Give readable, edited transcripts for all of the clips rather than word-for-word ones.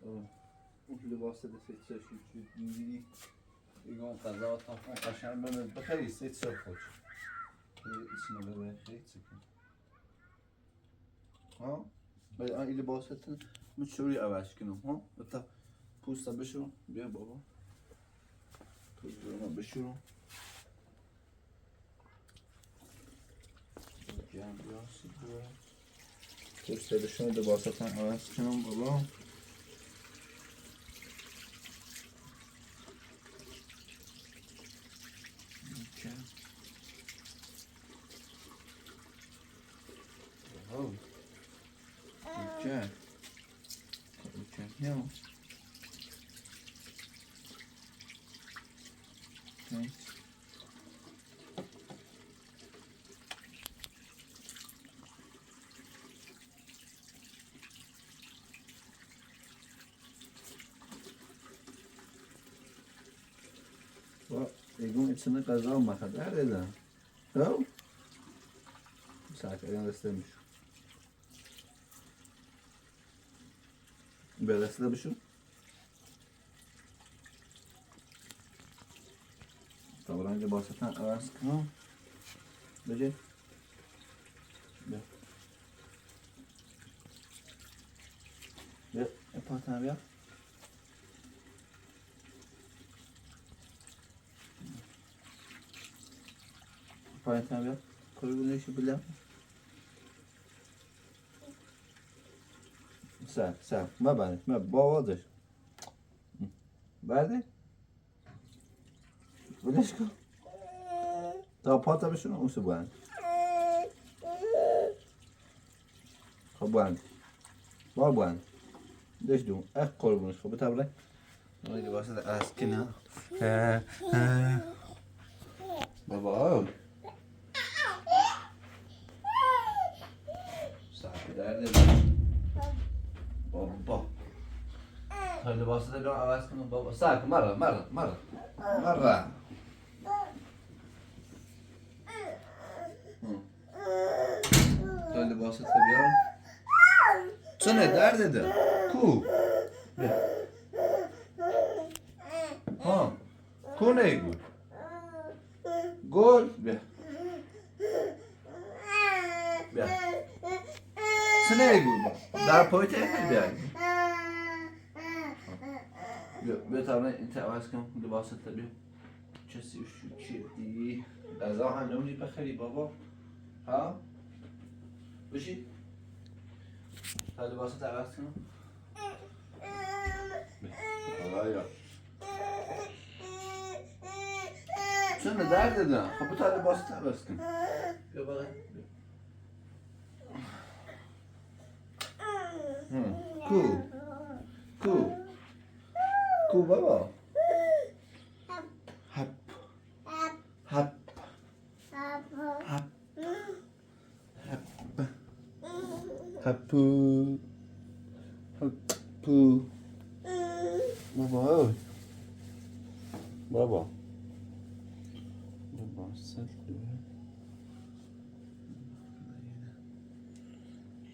اون لباس دست شد میگیری ایگان قضا تا قشنگ بخری سیت سر خوش اسمه ببر خیلی سکن ها باید این لباستون مچوری عوض کنم ها تا پوستا بشورم بیا بابا پوستا بشورم جمع بیاسی بیا پوستا بشورم لباستون عوض کنم بابا Okay. Okay. No. Okay. Well, يقوم يتسنى قزاو ما خد هذا. No. ساعة أنا استمش. برسله بشو طبعا لباستان عوض کنم بجه بیا بیا پاتم بیا پایتم بیا کلونشو بلم سر ما بله ما باوادش برده بلش کن تا پاتا بشونه اون سو بند خب بند با بند دش دوم اخ قربونش خب بتابره نوعی لباسه ده از کنه بابا ساعت درده بابا تا لباسه ده بیام عوض کنم بابا ساعت مرة تا لباسه ده بیام چنه درده ده کو بیا ها کو نیگو گل بیا چنه نیگو در پایت اخیر بیا بیا تا این عوض کنم لباسه ده بیام چسی شو چیدی غذا هم نمونی بخری بابا ها بشی تا لباسه عوض کنم آیا چون درد دادم خب تا لباسه عوض کن بیا بقیه کو بابا هپ هپو بابا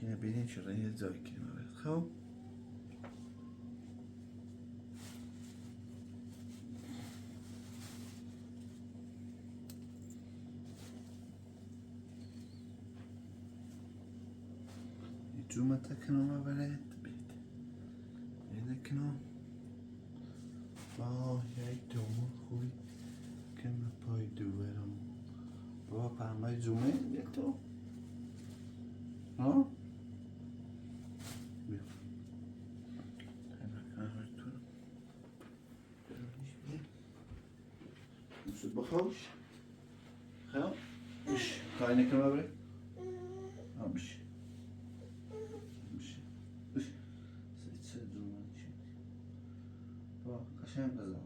اینه بینید شده یه جایی کنه خب جومه تکنم برد بید اینه کنم یک دومون خوبی که من پای دوبرم بابا پرمای جومه یک تو ها بیا نسود بخوش خیلی بش کاری نکنم برد بش قشنگ بزن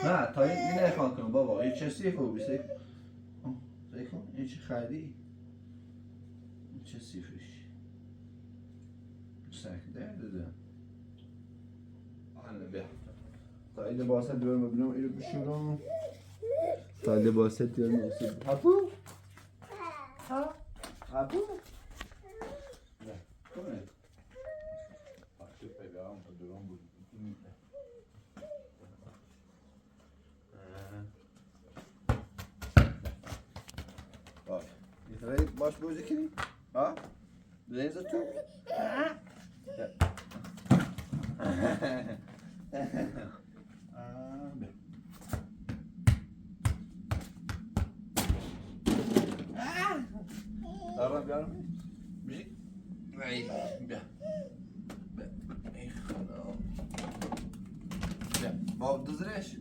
نه تا این نخوان کنم بابا یه چسی خوبی سیکن این چی خریدی؟ این چه سیفش سک درده حالا بیا تا این لباسه بیارم ببینم اینو بشورم تا لباسه بیارم هپو هپو نه کنه باش بازی کنی؟ ها؟ بزنید تو؟ آرام بیارم بجی بیا ای خدا بیا باب دزرش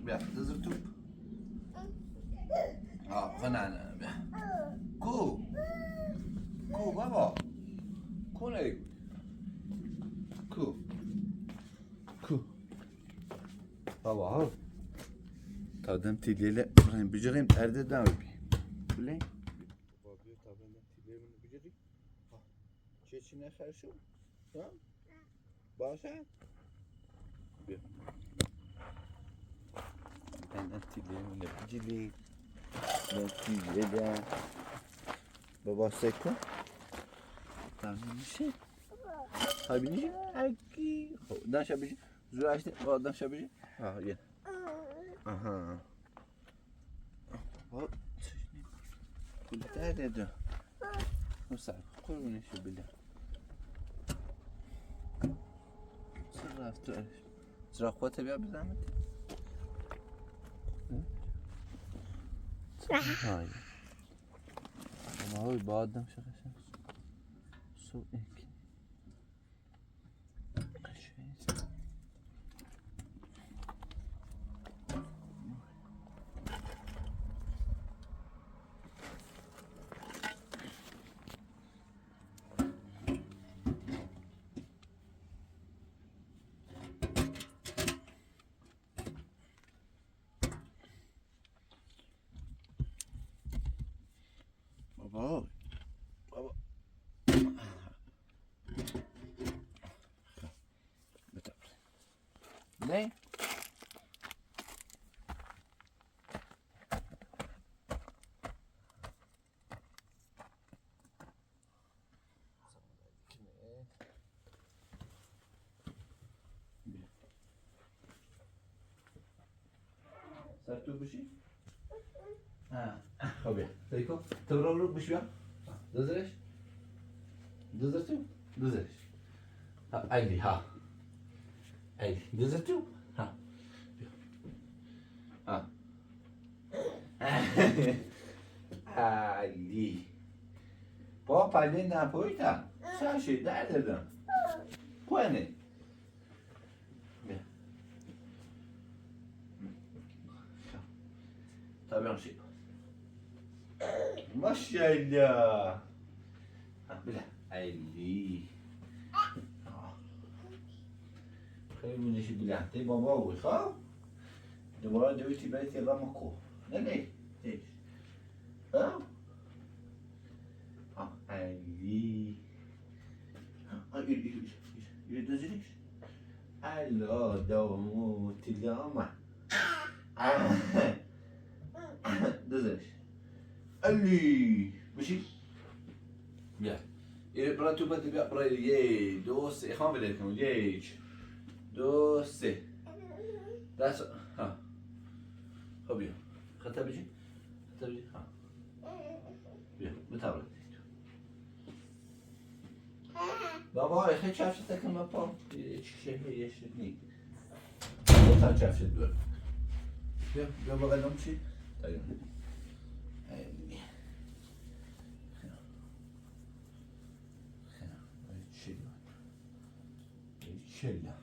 بیا دزر توپ نه بیا کو بابا کو نه کو بابا ها تا دم تیلیله بجریم ارده دم بلی بابا تا دم تیلیله من بجری چی نخر شو باشه بیا دم تیلیله من بجری تیلیله بابا سکو تمام میشه ببینی اکی خب دانش بجی زور اشته با دانش بجی یه آها بابا کلتر ده نصر قربونش بله چرا رفت چرا خودت بیا بزنم های ما هی بعدم شخصا سو ایک بابا بتابر نه سر تو بشی خب بیا تیکو تو رو بش بیا دزرش دزر تو دزرش علی ها علی دزر تو علی با پلی نپویتم چشی در دادم کنه طبعا شيء ما شاء الله بلا عيلي خير من شي بلا تي بابا وخا دوباره دويتي بيتي رمكو نني ايش ها عيلي يدزليش الله دومو تلاما دزش اللي ماشي بيا برا تو بدي بيا برا يي دوس خام بدكم يي دوس داس ها خبيا خدتها بيجي ها بيا بتابع بابا اخي شافتك ما بام شيء هي شني ما شافت دول بيا بابا لهم شيء طيب شلة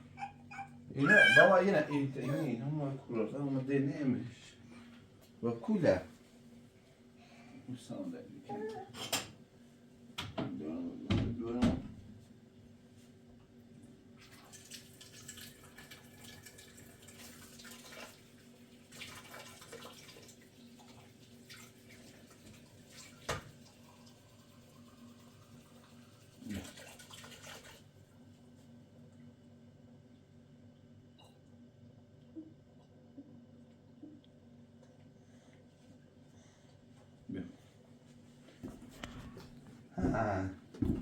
إيه بابا هنا إيه هم كلهم هم دينامش وكلها وصل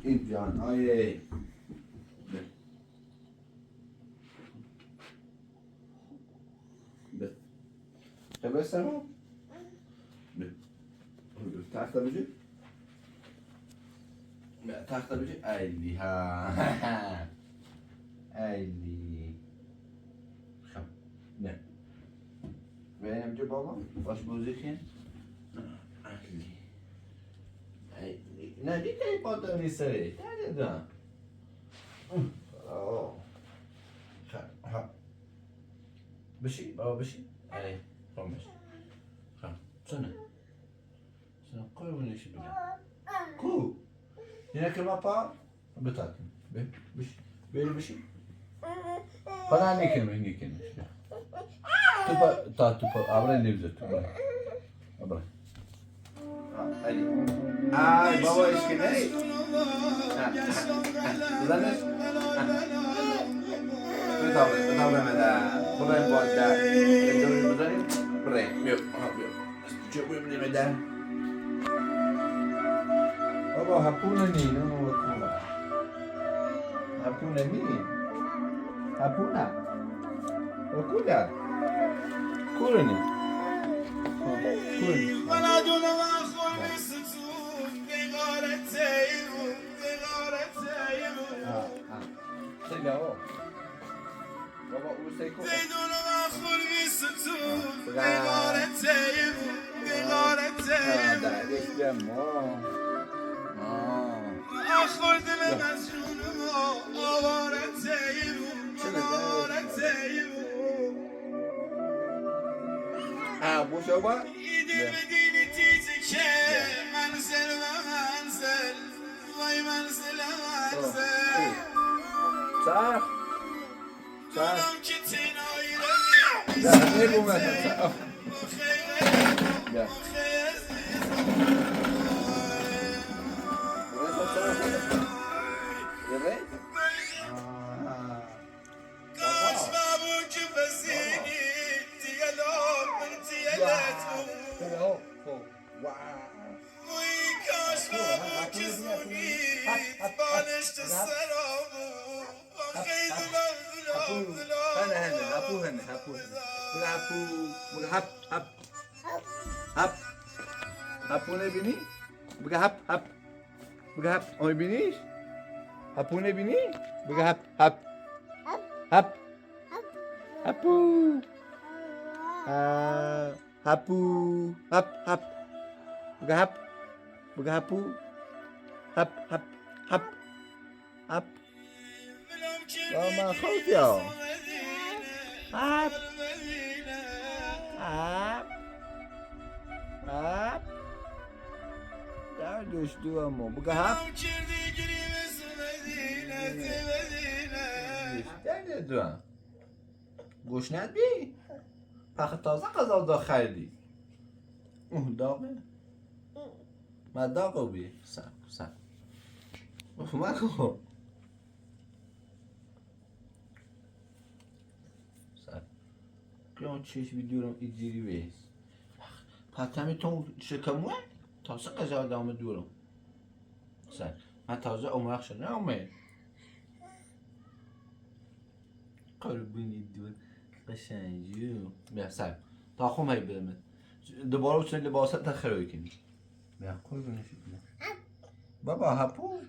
این جان های خب بستم تحت بجی تخته بشه ایلی ها ایلی خب نه ببینم جو بابا باش بازی کن ایلی ایلی نه دیگه ای پاتر نیسته تره دارم خب بشی بابا بشی ای خب بشی خب سنه قربونش بگم کو اینه که ما پا بتاکن بری بشی خدا نیکنش تو پا ابره نمیزه تو برای ای بابا اشکنه بزنش بتابره مدن بزنیم بالدر بزنیم بریم بیو چه بیم نمیدن بابا هپونه نی نمو بکنه هپونه نی هپونه بکنه کوره نی کوره سیگاو بابا او سیکو آخر دل مجنون ما آوارتیم بوشو با ایده بدینی تیزی که منزل و منزل وای منزل و منزل صح دونم که تینایی روی ده نگومه صح هپونه بینی؟ بگه هپ بگه هپ آمی بینیش؟ هپونه بینی؟ بگه هپ هپو هپو هپ بگه هپو هپ یا من خوت یا هپ دردش دو اما بگه هپ درد دو هم گوشنت بی پخ تازه قضا دا خریدی داغه من داغه بی سب مکو سب که چش ویدیو ایجیری بیس پتمی تو شکموه تازه قضا دامه دورم سب من تازه عمرق شده اومد قربونی دور قشنجو بیا سب تا خون هایی بدمت دوباره بچه لباسات تخیروی کنی بیا قربونی شد بابا هپو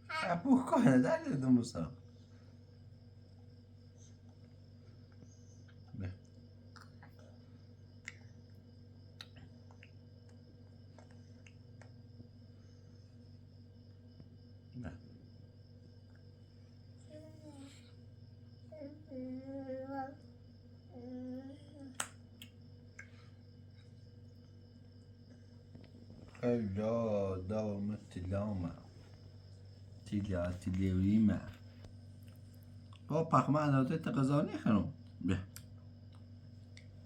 هپو کنه در دو موسا بیا بیا خیلا دام تلامه تلیویمه با پخمه اندازه تقضانی خانم بیا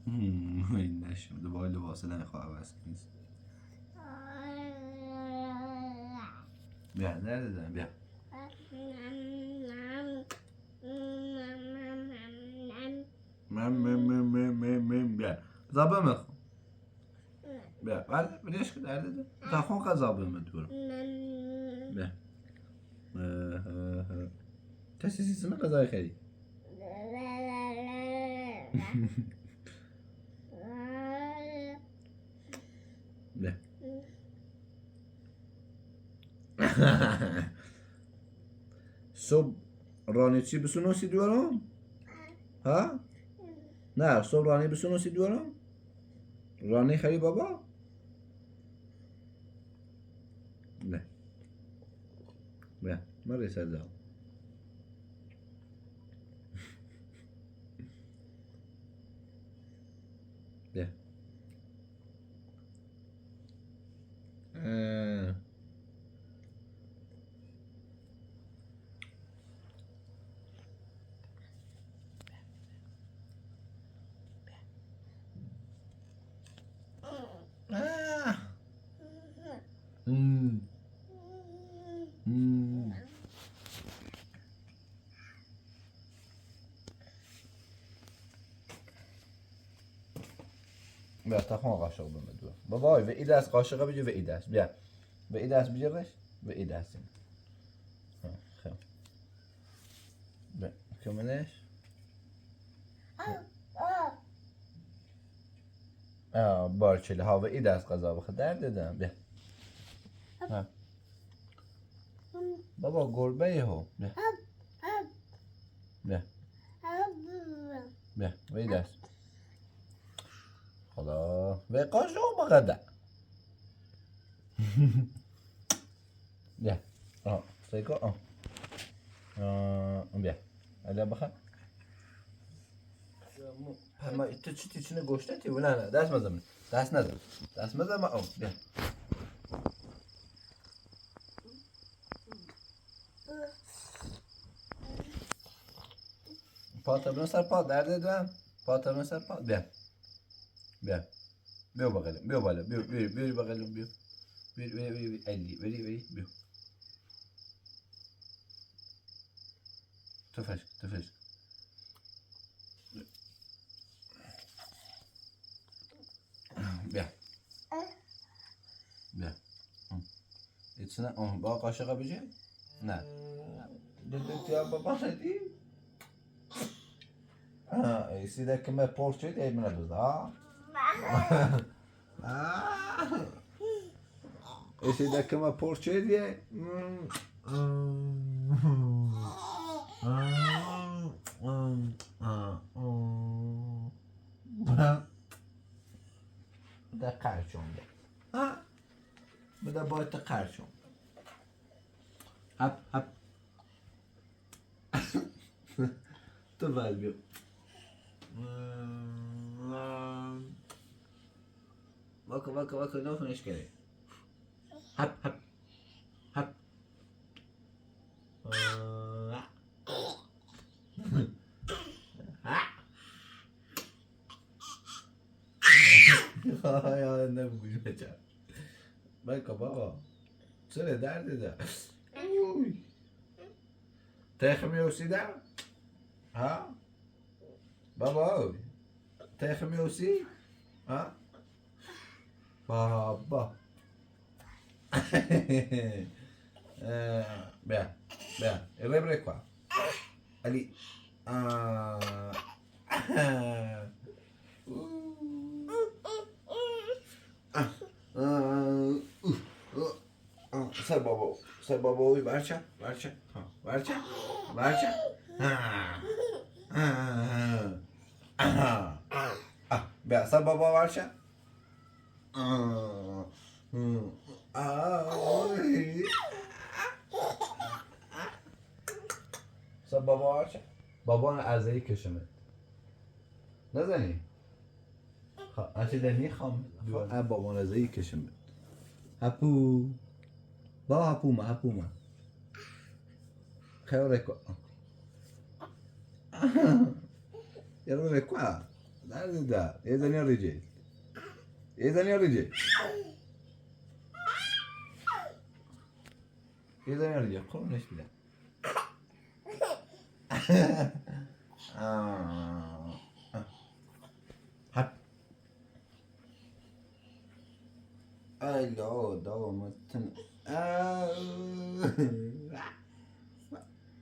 این نشم دوباره لباسه نمیخواه عوض کنیست بیا در دادم بیا بیا زبه میخوام بیا بریش که در دادم تا خون قضا بمید برو بیا کسی سیستم قضای خیلی بیا صبح رانی چی بسونوسی دیورم؟ ها؟ نه صبح رانی بسونوسی دیورم؟ رانی خری بابا؟ نه نه مرة سلام ده بیا تا خون قاشق بمدو بابای و ای دست قاشقه بجو و ای دست بیا و ای دست بجرش و ای دست خب بیا کمونش بارچلی ها و ای دست غذا بخور در دادم بیا بابا گربه ها بیا بیا بیا و ای دست خدا و قاشق بقدر بیا سیکو بیا الان بخور ما تو چی چی گوشته تی نه نه دست مزم دست نزن دست مزم بیا پاتمون سر پا درد دوام پاتمون سر پا بیا بیا بیا بغلم بیا بالا بیا بیا بیا بغلم بیا بیا بیا بیا علی بیا بیا تفش بیا بیا ایتسنا با قاشقه بجی نه دیدی بابا ندی ایسی ده که من پرچه دی من دوست ایسی ده که من پرچه دی ده قرچون ده بده باید تا قرچون هپ تو ول بیو واکو نفنش کرده هپ یا نبگوش بچه بایکا بابا چرا درد ده تیخ میوسی ده ها بابا تیخ میوسی ها بابا بیا ریبره کوا علی سر بابا برچه بیا سر بابا برچه سر بابا برچه بابا ارزهی کشمه نزنی انچه دنی خام بابا ارزهی کشمه هپو با هپوما خیلی رکو یارو رکو درد ده یه زنی ریجی قرونش بیدم هپ ایلا دامتن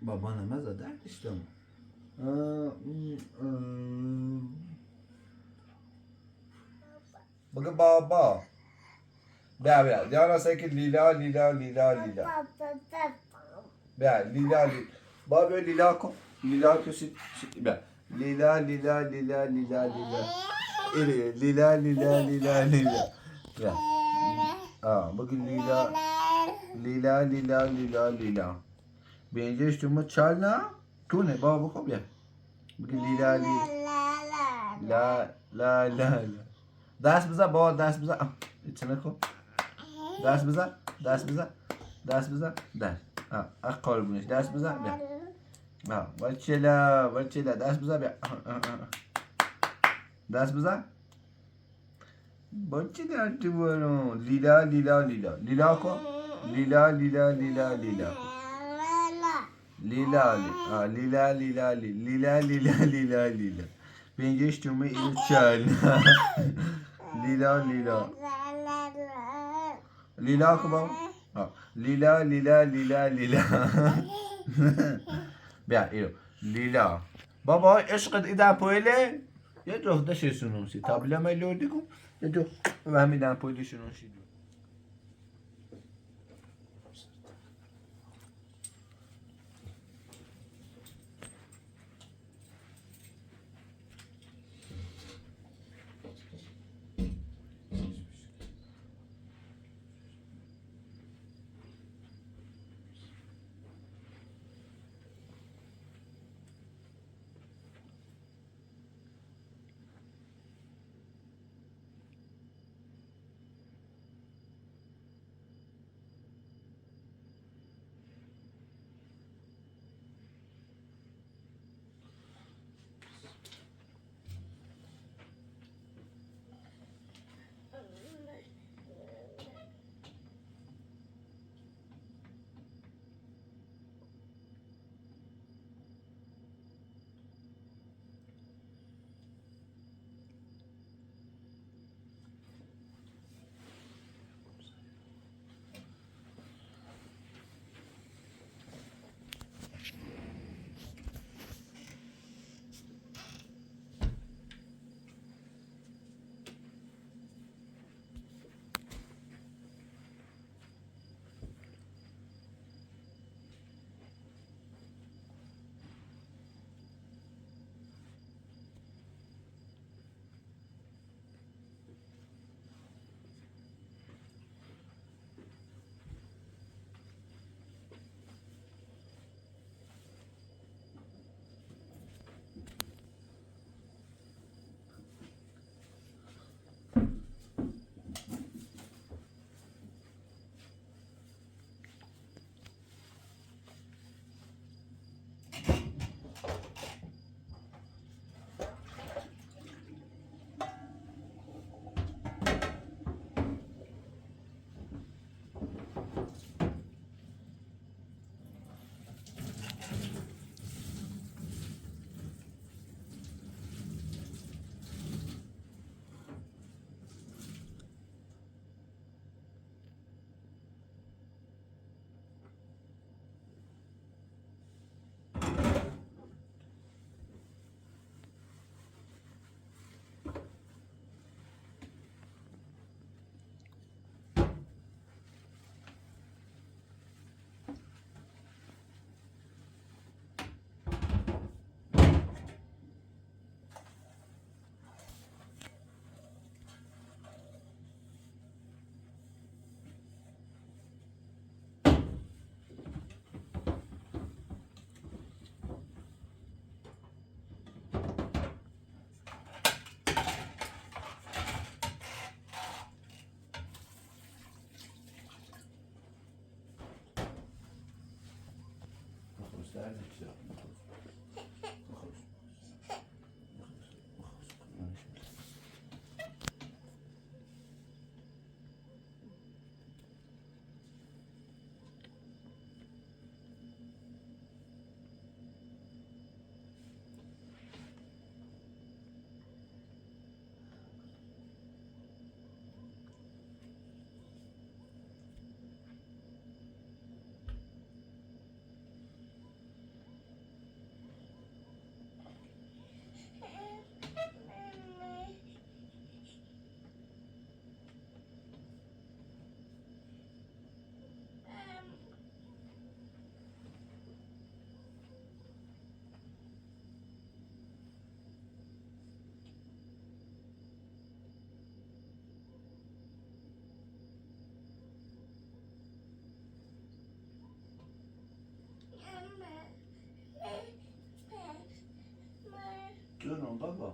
بابا نمازا دردش دم بگه بابا بیا دیانا ساکت لیلا لیلا لیلا لیلا بیا لیلا لیلا بابا لیلا کن لیلا کسی بیا لیلا لیلا لیلا لیلا لیلا ایره لیلا لیلا لیلا لیلا بیا bugün Lila Lila Lila Lila Lila Bence üstüme çalna tu ne baba bu kopya bugün Lila Lila La la la la ders bize baba ders bize içine koy ders bize ders bize ders bize ders akol bunu ders bize Varçela ders bize bir ders bize Varçela artık bunu Lila Lila Lila Lila ko Lila Lila Lila Lila Lila Lila Lila Lila Lila Lila Lila Bence üstüme iyi çalna Lila Lila Lila ko baba Lila Lila Lila Lila بیا ایرو لیلا بابا عشقت ایدن پویله یه جفت دشه سنونسی تابله من لردی کن یه جفت و همیدن پویله سنونسی جونم بابا.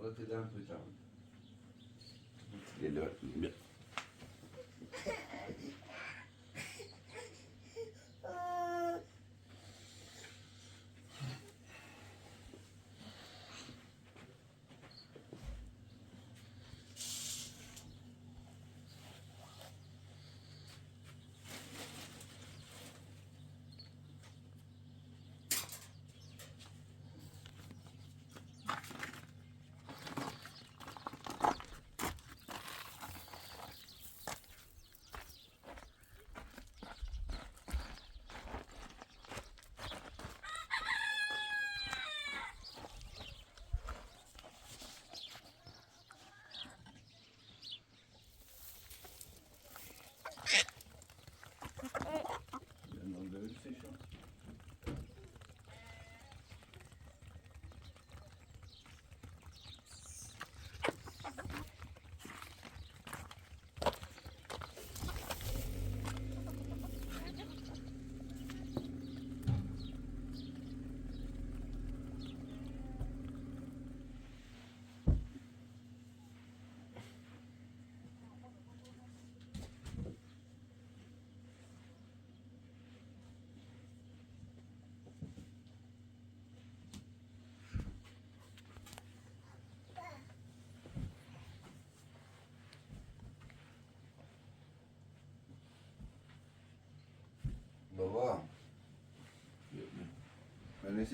Bakacağım hocam. Geliyor.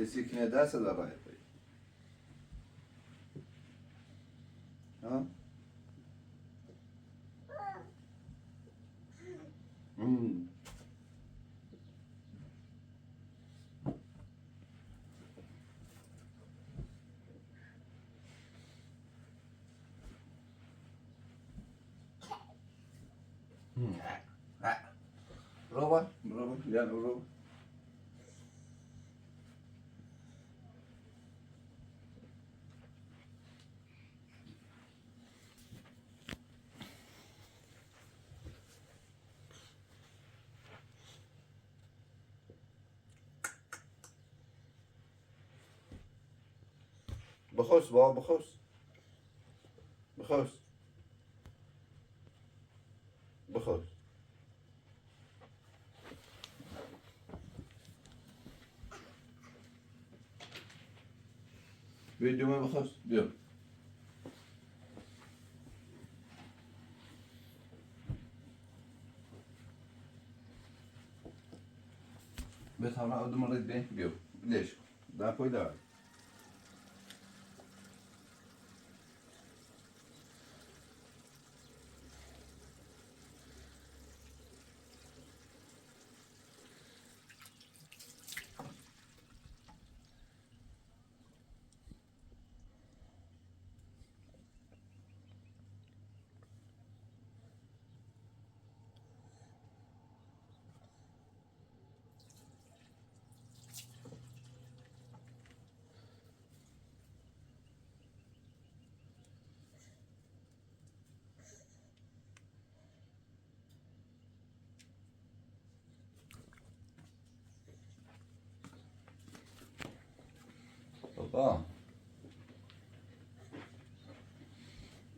کسی که دست داره رای بایی ها برو برو بیا برو بخوس بابا بخوس بخوس بخوس بیا دومه بخوس بیا بتوانم اودم رد بین بیا ليش ده پای دار بابا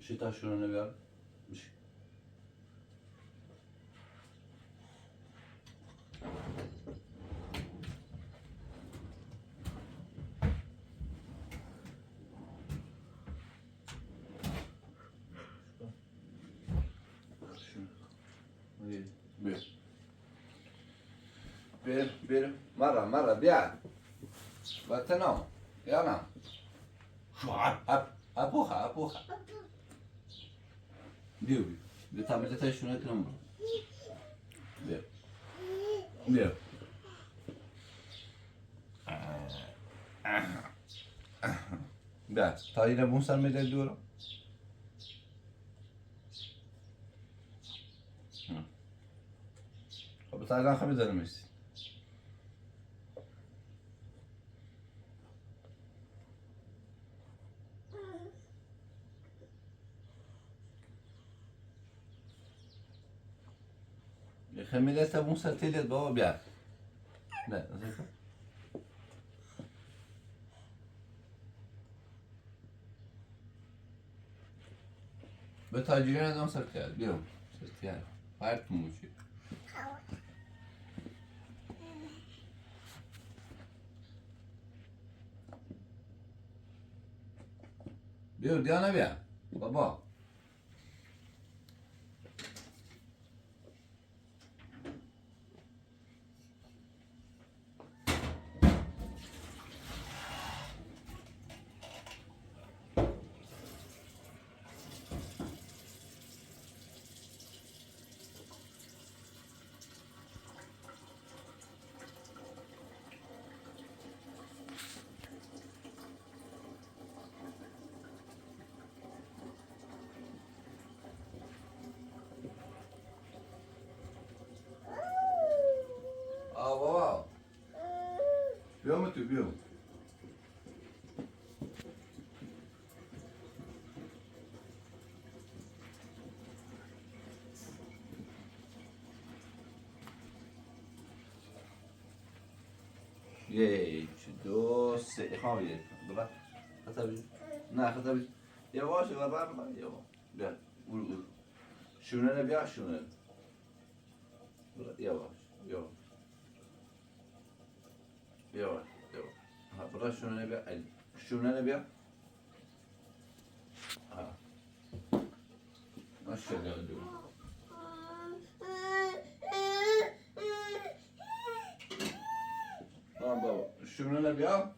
شی تا شروع بیار بشی بیا بیا مرة بیا واتنو يلا شو ابوها بيو بتعمل تاي شنو كلام بيو بيو بیا تا اینه بون سر میده دورو خب بتاعنا خمي دارم ميسي خمي لسه بون سر تيلت بابا بیا لا بتاجرين هذول سرتيال بيهم سرتيال عارف موشي بيو ديانا بيا بابا بابا بيوم تو بيوم یک دو سه خواهی ببر خطابی نه خطابی یواش ببر یواش بیا برو شونه بیا شونه یواش یواش یواش یواش ها برو شونه بیا شونه بیا ها ماشاءالله دو بابا شونه بیا.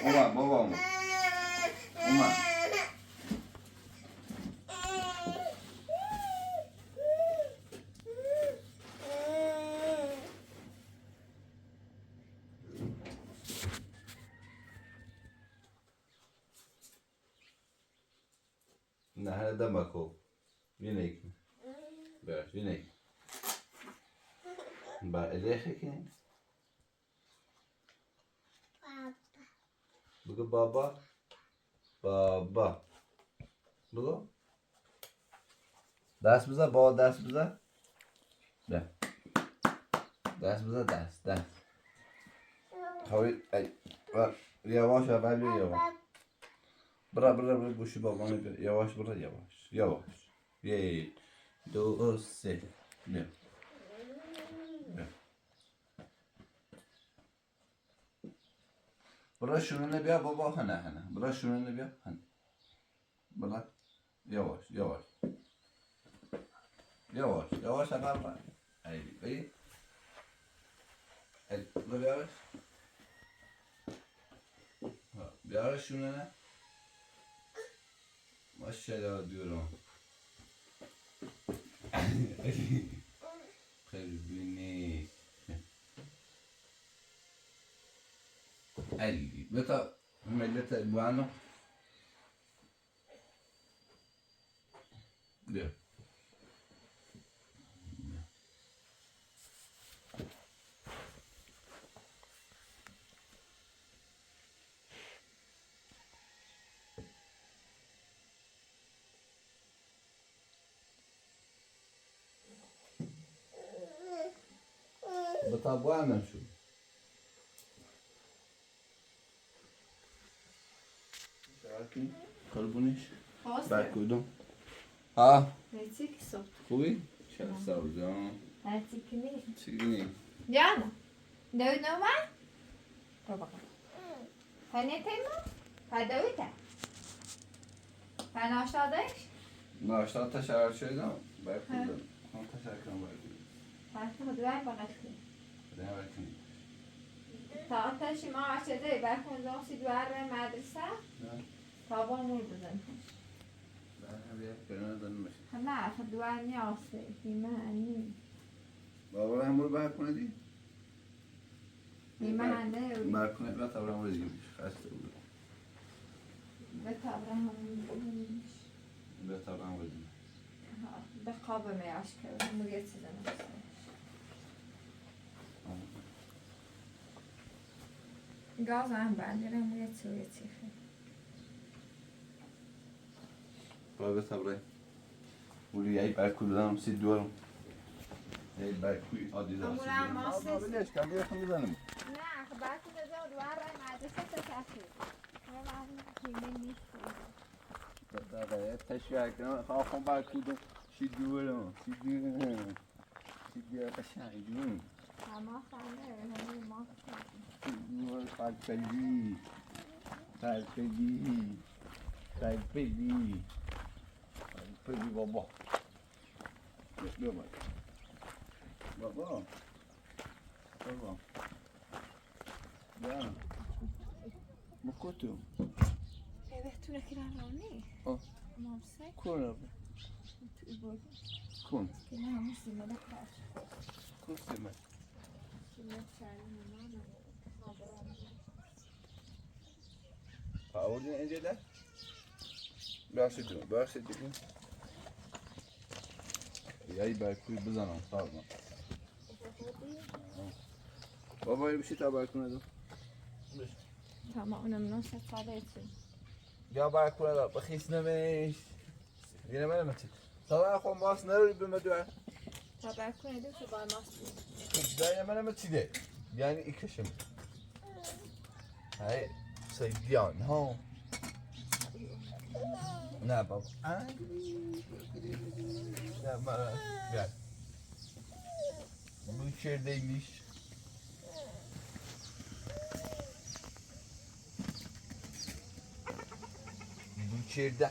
اومد بابا اومد. نه هذا ماكو ينيك باش ينيك با إليخك بقول بابا بابا بقول دست بزن با دست بزن ده دست بزن دست حاول ای یواش اول یواش برا گوشی بابا یواش برا یواش یک دو سه نه برا شونه بیا بابا هنه برا شونه بیا هنه برا یواش اول برا ای برا بیارش بیارش شونه نه ماشاءالله دیورم خیلی بینی علی بتا ملت البوانو بیا بتا بوانو شو شاكي قلبونيش بعد كودم ها هاتيك صوت خوبی؟ چرا سوزان؟ هاتيك مين چیگی؟ جانا دوي نوما بابا هني تيمو هدويتا هناش دادش ناشتا تشکر شدم باید کودم هم تشکر کنم باید کودم هاتي مدوين بغشتي نه باید کنیم تاعتش ما عشده بكون زوسي دوار مدرسة تابا مول بزن نه بیاد کنار دن میشه نه خب دوار نیاسته نیمه هنی بابا هم برو باید کنه دی؟ نیمه هنه باید کنه باید تبرم رو دیگه میشه خسته بود به تابره همون باید تبرم رو دیگه به قاب میاش که همون یه چیزه نمیشه گاز هم بندیره همون یه چیخه باید تبره ولی یه باید کودم سی دورم یه باید کوی عادی دارم همون هم ماسته ما بلیش کم بیرخم میزنم نه خب برکن دزا دوار رای مدرسه تشکر همون کیمه نیست دقیقه تشویق کنم خواهم باید کودم سی دورم سی دور قشنگی اما خانه همون ماسته دور قلبی بابا بیا بابا بیا مکوتو بهتونه که رمانی مامسه کن توی بود کن که نه همون سیمه ده کارش کن سیمه سیمه چرمی مامان آوردین اینجا ده باشید دیگه یایی برکوی بزنم سازم بابا بشی تا برکونه دو tamam اونم نوست ساله ایتون یا برکونه دو بخیس نمیش یه نمه نمه چی ساله خون ماست نروی بمه دوه تا برکنه دو که باید ماست بود ده نمه نمه چی ده یعنی ای کشم های سیدیان ها نه بابا نه مرا گل bu içerideymiş. Biçirde.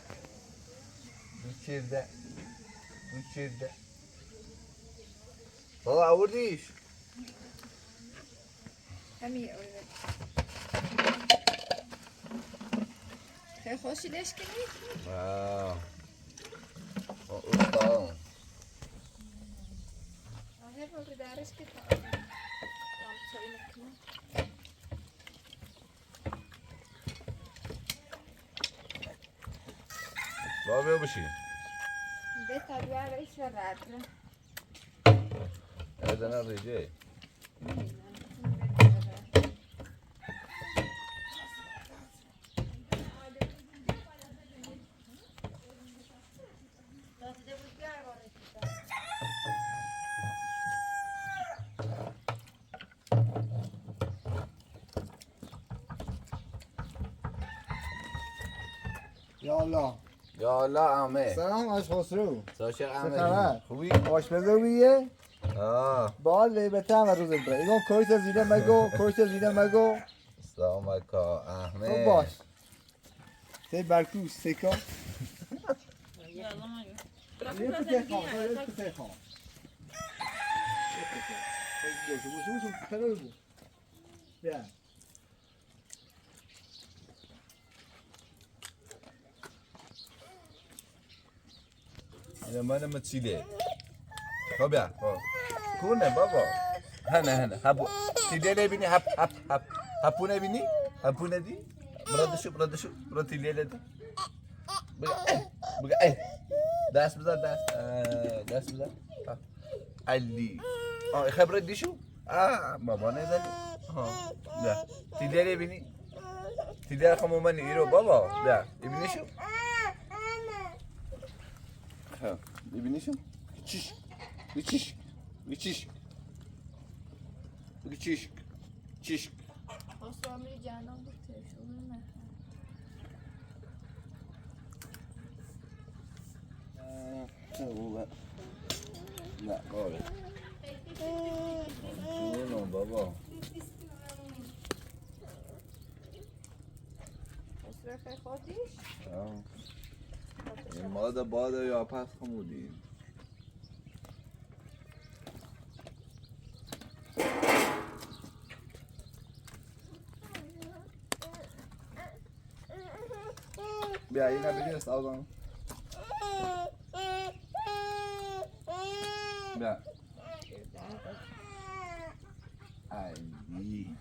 Baba آوردیش. همین اوه. خیلی خوشیدش کنی؟ واو. اوه. آره بابا درش که تا. چایی نکنم. بابا بشی. به تا دوار ایش و رد. ادنا ریجه. یا الله یا الله عمه. سلام از خسرو ساشر چه عمه. خبر؟ خوبی؟ آشپزه بیه؟ آه. بته و روز بره ایگون کویت زیده مگو سلام علیکم احمد. خب باش تی برکوس تیکا یه پته خواه بیا من متشیله. خب بیا. کونه بابا. هنه هبو. تیله نبینی هپو نبینی؟ هپو ندی؟ برادشو برا تیله ندی. بگه ای. دست بزن. علی. خبر دیشو؟ بابا نزدی. بیا. تیله نبینی؟ تیله خمو من ایرو بابا. بیا. ببینی شو؟ ببینی شو؟ چیش. خسروی جانم بوده شما نه بابا. جونم بابا. خسرو خودیش؟ این باده یا پس خمودیم. بیا اینا بگیر سازم. بیا. علی.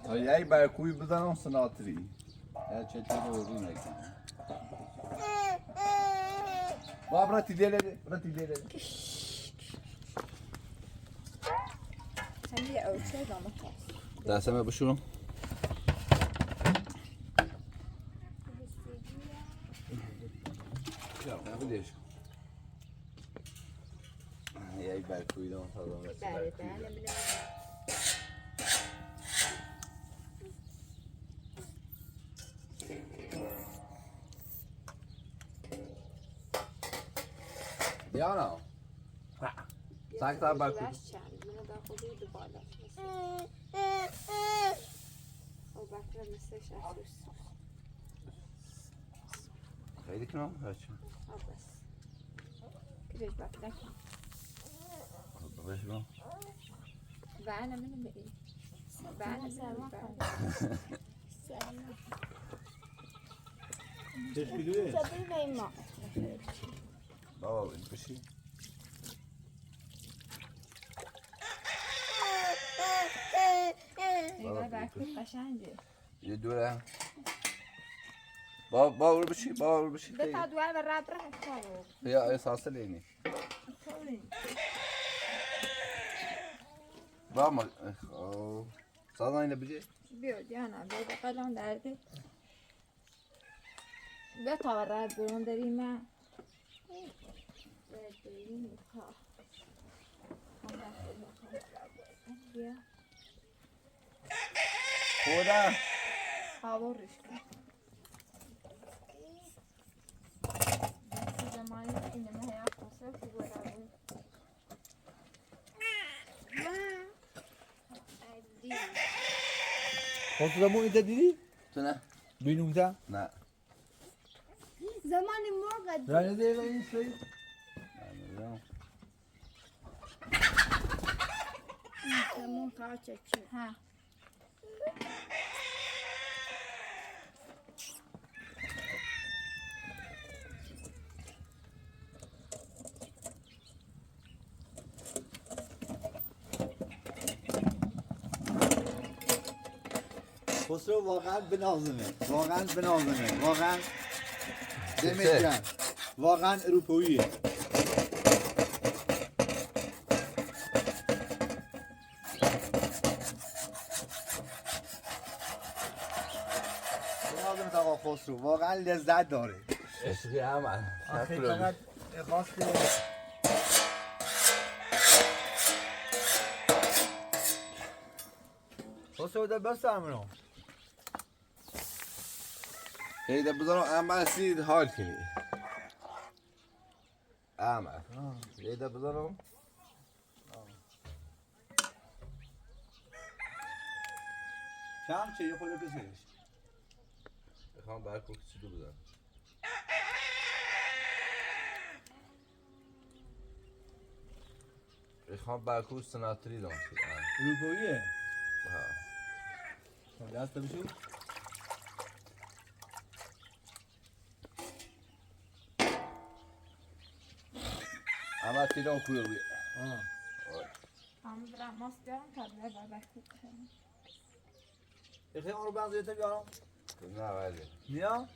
تا یه برکوی بزنم سناتری. یا چطور رو نکنم. برا تیله ده. همین اوچه دامه هست. دستمه بشورم. بدیش. یه برکوی دام سازم. بله. بیا نه. ساکت برکوی. خیلی کنم بچه. کجاش بکنم؟ باش با. بعد منو بگی. بعد سلام چش کدومه؟ سبیل نیما. بابا این بشی. نگاه برکوی قشنگه. یه دوره. بابا بشی. به تا دوار و رد کنم. یا احساس لینی. بابا سازن اینو بجی. بیا جانم بیا قلم درده. بیا تا رد برون دریم. بیا. خدا. هوا ریش کن. زمانی که نمه یا خسرو که برای خسرو اینجا دیدی؟ تو نه. بینونده؟ نه زمانی مرغ رنه دیگه این سری؟ نمیدونم. زمان قاچه چی؟ ها خسرو واقعا بنازمه واقعا بنازمه واقعا دمت گرم واقعا اروپاییه بنازمت آقا خسرو واقعا لذت داره عشقی عمل آخه فقط خواست خسرو ده بس همونو هیده بذارم عمل سید حال کنی عمل هیده بذارم کم چه یه خود بسیرش بخوام برکو کسی دو بذارم بخوام برکو سناتری دارم اروپاییه ها دست بشو عمل تیران کوی روی هم برم ماست بیارم تا بله بابا کنم اخی آن رو بنزیده بیارم نه ولی نیا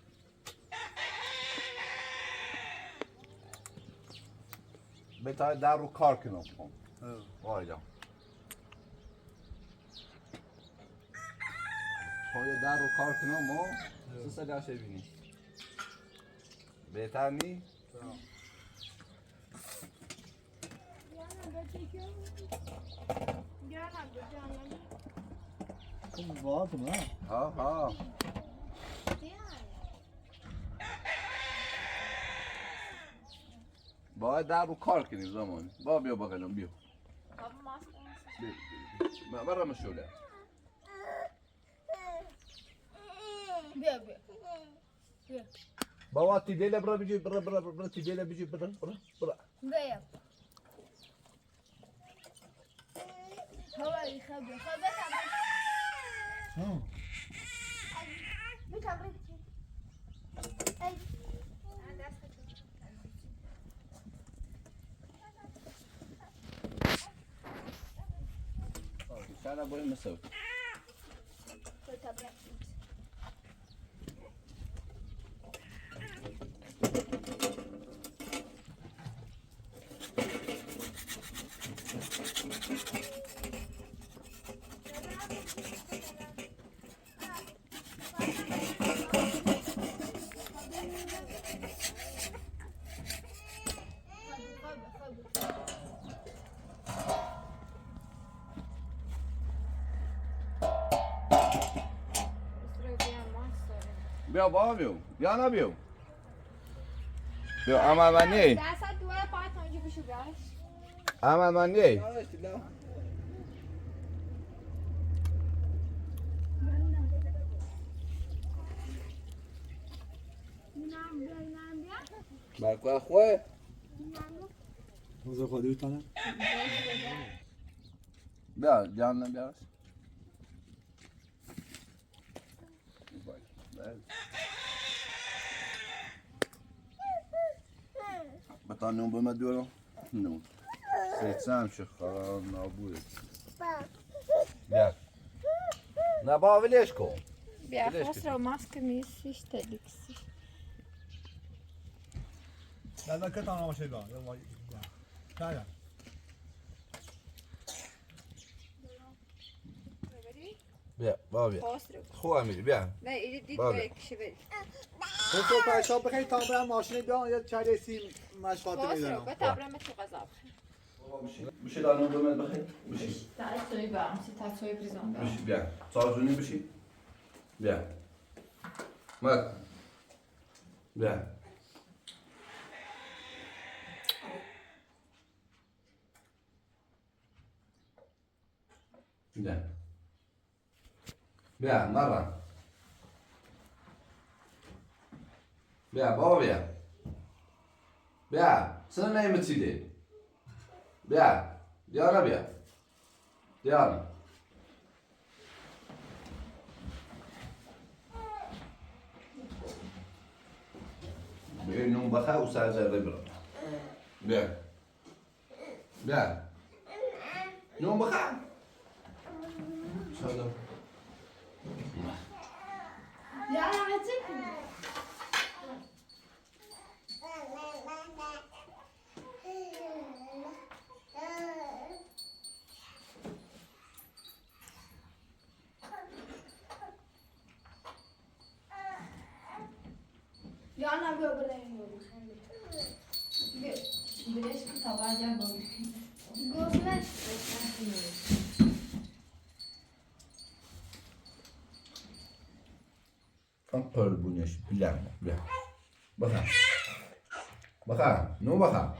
بهتره در رو کار کنم وایدا پای در رو کار کنم و سه داشته بینی بهتر نی؟ خب واقعا نه ها باید در رو کار کنیم زمان بیا بغلم بیا بابا ماست بیا برم شوله بیا بیا بابا تیدیله برا بجی برا تیدیله بجی برا بیا هوایی خبر بتمرین شاید باید مسوی بیا بابا بیا نه بیا عمل من نی دست دوباره پایت اونجا بشو بیارش عمل من نی برکو خواه موزه خودی بتانه بیا جان بیارش بطان نون بومد بیارم نون سیتسه همشه خراب نابوده بیا نه با ولش کن بیا بلش خسرو ماسک میسیش تلیکسی دلما کتان آماشه بیان نه بیا بابا بیا خسرو خوب میری بیا نه ایدی دید بابا. با یکیشه بری خسرو پرشاب بخیر تا برم ماشین بیان یا چای سیم مشقات خسرو میدارم به تبرم تو غذا بشی دانو بومد بخیر بشی تا توی برم سی تا توی بریزم برم بشی بیا سازونی بشی بیا مات بیا بیا بیا مرة بیا بابا بیا بیا سن نمیتیدی بیا دیارا بیا دیارا بیا نون بخواه و سرزرده برو بیا بیا نون بخواه چادر Ya rahatsız mı? Ya ne böyle? Bileş ki tabağa bak. Gözler. Kan pör bu neş bilen. Bak. Bak. Bak. Ne bak.